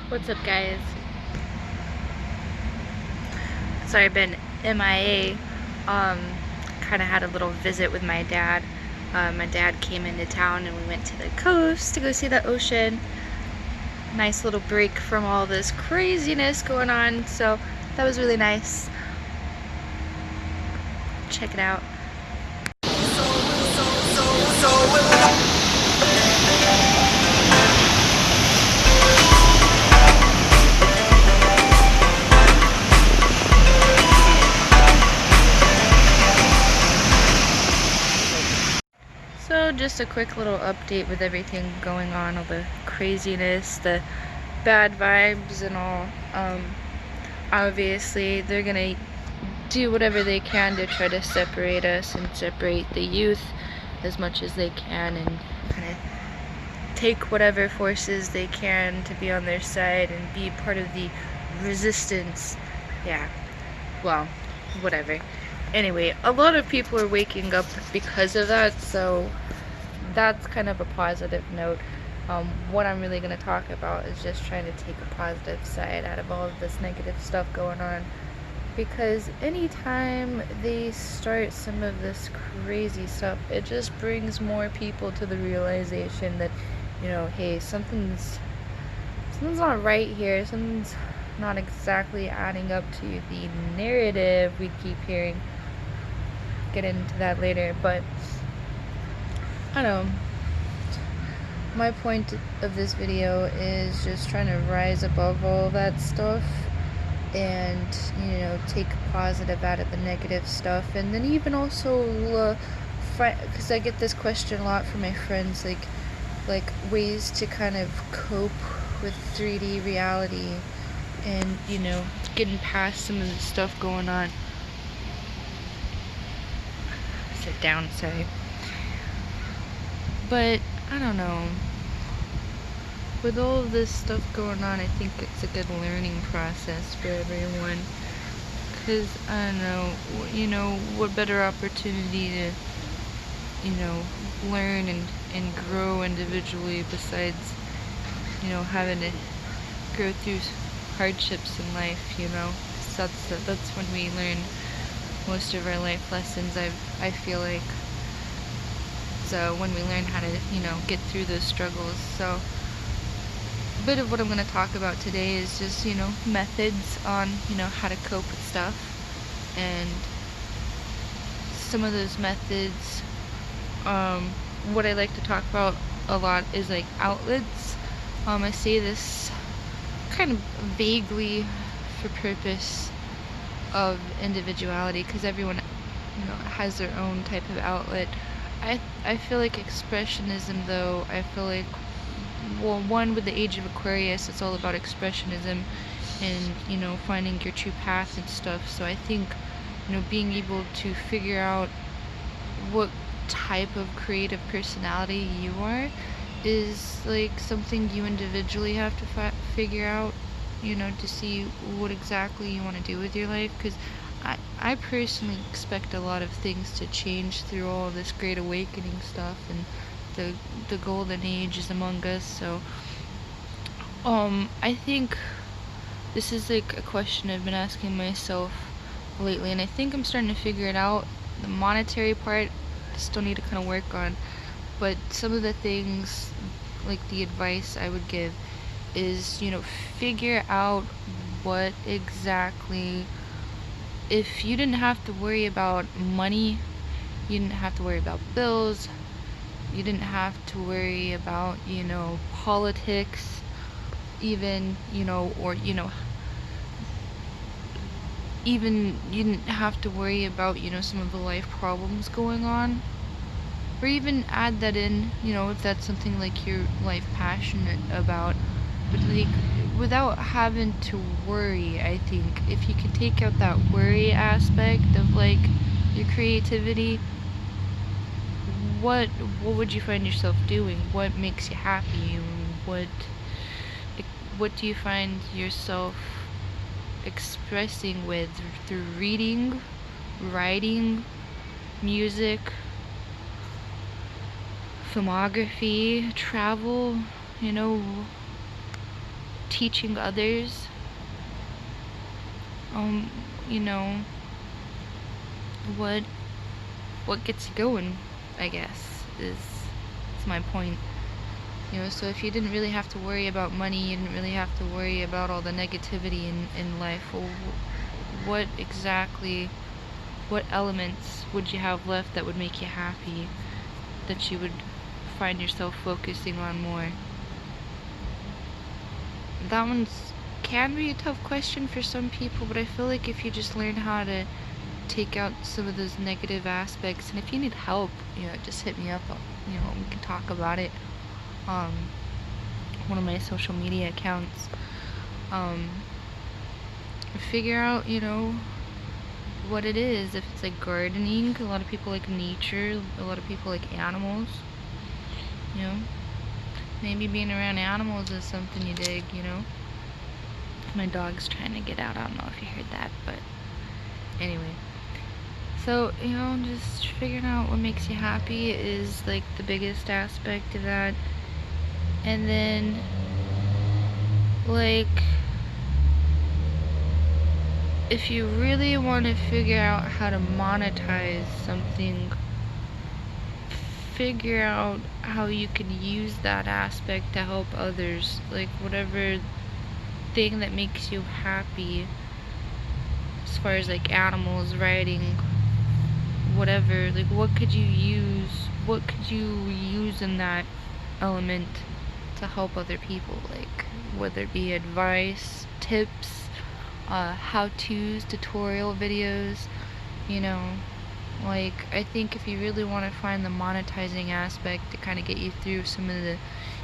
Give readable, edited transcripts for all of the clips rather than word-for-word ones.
What's up, guys? Sorry, I've been MIA. Kind of had a little visit with my dad. My dad came into town and we went to the coast to go see the ocean. Nice little break from all this craziness going on, so that was really nice. Check it out. So just a quick little update with everything going on, all the craziness, the bad vibes and all. Obviously they're gonna do whatever they can to try to separate us and separate the youth as much as they can, and kind of take whatever forces they can to be on their side and be part of the resistance. Yeah, well, whatever. Anyway, a lot of people are waking up because of that, so that's kind of a positive note. What I'm really going to talk about is just trying to take a positive side out of all of this negative stuff going on, because anytime they start some of this crazy stuff, it just brings more people to the realization that, you know, hey, something's not right here, something's not exactly adding up to the narrative we keep hearing. Get into that later, but I don't know. My point of this video is just trying to rise above all that stuff and, you know, take a positive out of the negative stuff, and then even also because I get this question a lot from my friends, like ways to kind of cope with 3D reality and, you know, getting past some of the stuff going on. Sit down, sorry. But I don't know, with all of this stuff going on, I think it's a good learning process for everyone, because I don't know, you know, what better opportunity to, you know, learn and grow individually besides, you know, having to go through hardships in life, you know. So that's when we learn most of our life lessons, I feel like. So when we learn how to, you know, get through those struggles. So a bit of what I'm going to talk about today is just, you know, methods on, you know, how to cope with stuff. And some of those methods, what I like to talk about a lot is like outlets. I say this kind of vaguely for purpose of individuality, because everyone, you know, has their own type of outlet. I feel like expressionism, though, I feel like, well, one, with the age of Aquarius, it's all about expressionism and, you know, finding your true path and stuff. So I think, you know, being able to figure out what type of creative personality you are is like something you individually have to figure out, you know, to see what exactly you want to do with your life. Because I personally expect a lot of things to change through all this great awakening stuff, and the golden age is among us. So I think this is like a question I've been asking myself lately, and I think I'm starting to figure it out. The monetary part I still need to kind of work on, but some of the things, like the advice I would give is, you know, figure out what exactly, if you didn't have to worry about money, you didn't have to worry about bills, you didn't have to worry about, you know, politics even, you know, or, you know, even you didn't have to worry about, you know, some of the life problems going on, or even add that in, you know, if that's something like your life passionate about, but like without having to worry. I think if you can take out that worry aspect of like your creativity, what would you find yourself doing? What makes you happy? What do you find yourself expressing with, through reading, writing, music, filmography, travel, you know, teaching others, you know, what gets you going, I guess, is my point. You know, so if you didn't really have to worry about money, you didn't really have to worry about all the negativity in life, well, what elements would you have left that would make you happy, that you would find yourself focusing on more? That can be a tough question for some people, but I feel like if you just learn how to take out some of those negative aspects, and if you need help, you know, just hit me up, you know, we can talk about it. One of my social media accounts, figure out, you know, what it is. If it's like gardening, a lot of people like nature, a lot of people like animals, you know, maybe being around animals is something you dig, you know. My dog's trying to get out, I don't know if you heard that, but anyway. So, you know, just figuring out what makes you happy is like the biggest aspect of that. And then, like, if you really want to figure out how to monetize something, figure out how you can use that aspect to help others. Like, whatever thing that makes you happy, as far as like animals, writing, whatever, like what could you use in that element to help other people, like whether it be advice, tips, how-tos, tutorial videos, you know. Like, I think if you really want to find the monetizing aspect to kind of get you through some of the,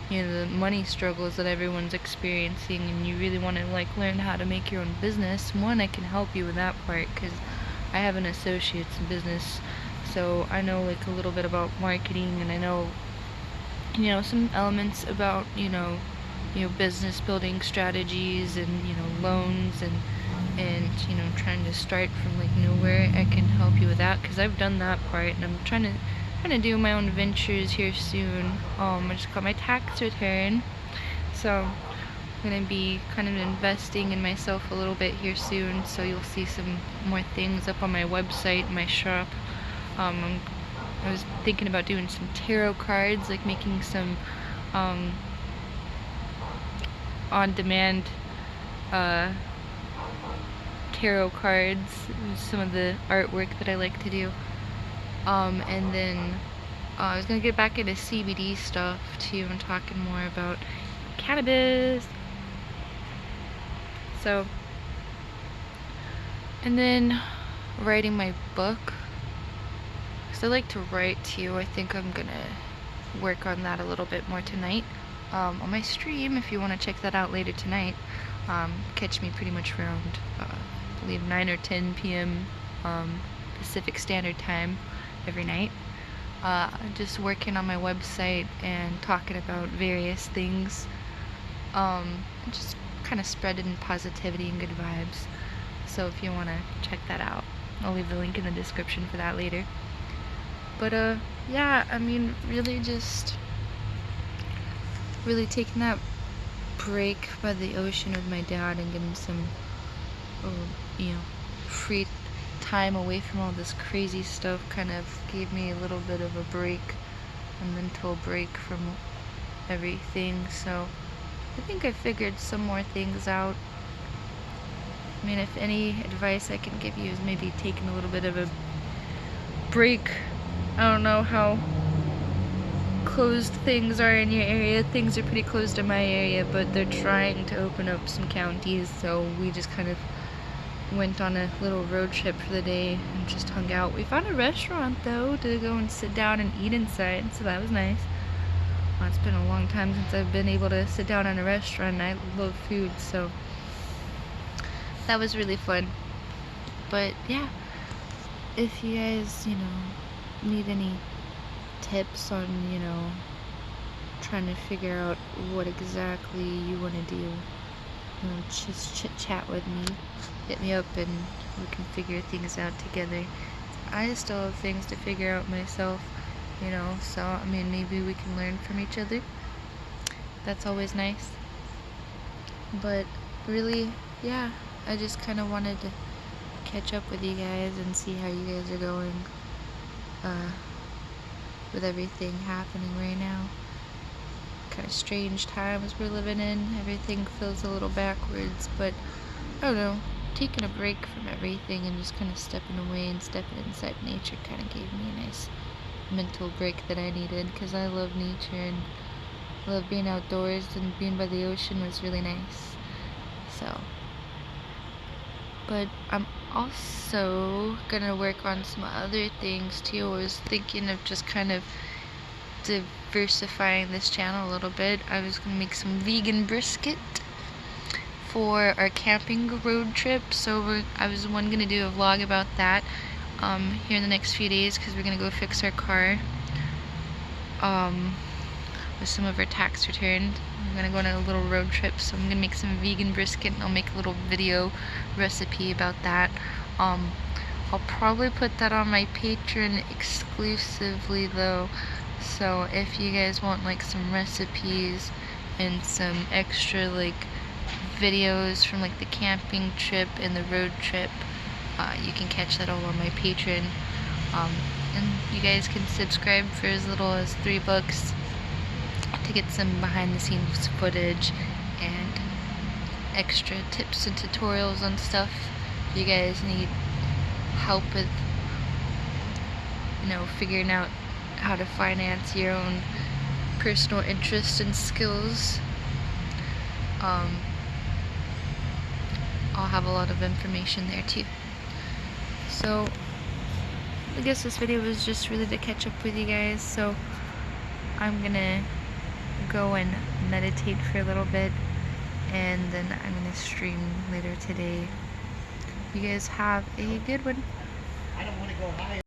you know, the money struggles that everyone's experiencing, and you really want to like learn how to make your own business, one, I can help you with that part because I have an associate's in business, so I know like a little bit about marketing, and I know, you know, some elements about, you know, business building strategies, and, you know, loans, and you know, trying to start from like nowhere. I can help you with that because I've done that part, and I'm trying to do my own ventures here soon. I just got my tax return, so I'm gonna be kind of investing in myself a little bit here soon, so you'll see some more things up on my website, my shop. I was thinking about doing some tarot cards, like making some on-demand tarot cards, some of the artwork that I like to do. And then I was gonna get back into CBD stuff too, and talking more about cannabis. So, and then writing my book, because I like to write too. I think I'm gonna work on that a little bit more tonight on my stream. If you want to check that out later tonight, catch me pretty much around I believe 9 or 10 p.m. Pacific Standard Time every night. Just working on my website and talking about various things, just kind of spreading positivity and good vibes. So if you want to check that out, I'll leave the link in the description for that later. But yeah, I mean, really taking that break by the ocean with my dad and getting some you know, free time away from all this crazy stuff kind of gave me a little bit of a break, a mental break from everything. So I think I figured some more things out. I mean, if any advice I can give you is maybe taking a little bit of a break. I don't know how closed things are in your area. Things are pretty closed in my area, but they're trying to open up some counties, so we just kind of went on a little road trip for the day and just hung out. We found a restaurant though to go and sit down and eat inside, so that was nice. It's been a long time since I've been able to sit down in a restaurant, and I love food, so that was really fun. But yeah, if you guys, you know, need any tips on, you know, trying to figure out what exactly you want to do, you know, just chit chat with me, hit me up, and we can figure things out together. I still have things to figure out myself, you know, so I mean, maybe we can learn from each other. That's always nice. But really, yeah, I just kind of wanted to catch up with you guys and see how you guys are going with everything happening right now. Kind of strange times we're living in. Everything feels a little backwards, but I don't know. Taking a break from everything and just kind of stepping away and stepping inside nature kind of gave me a nice mental break that I needed, because I love nature and love being outdoors, and being by the ocean was really nice. So, but I'm also gonna work on some other things too. I was thinking of just kind of diversifying this channel a little bit. I was gonna make some vegan brisket for our camping road trip, so I was gonna do a vlog about that here in the next few days, because we're gonna go fix our car with some of our tax returns. We're gonna go on a little road trip, so I'm gonna make some vegan brisket, and I'll make a little video recipe about that. I'll probably put that on my Patreon exclusively though, so if you guys want like some recipes and some extra like videos from like the camping trip and the road trip, you can catch that all on my Patreon. And you guys can subscribe for as little as $3 to get some behind the scenes footage and extra tips and tutorials on stuff. If you guys need help with, figuring out how to finance your own personal interests and skills, I'll have a lot of information there too. So I guess this video was just really to catch up with you guys, so I'm gonna go and meditate for a little bit, and then I'm gonna stream later today. You guys have a good one. I don't want to go higher.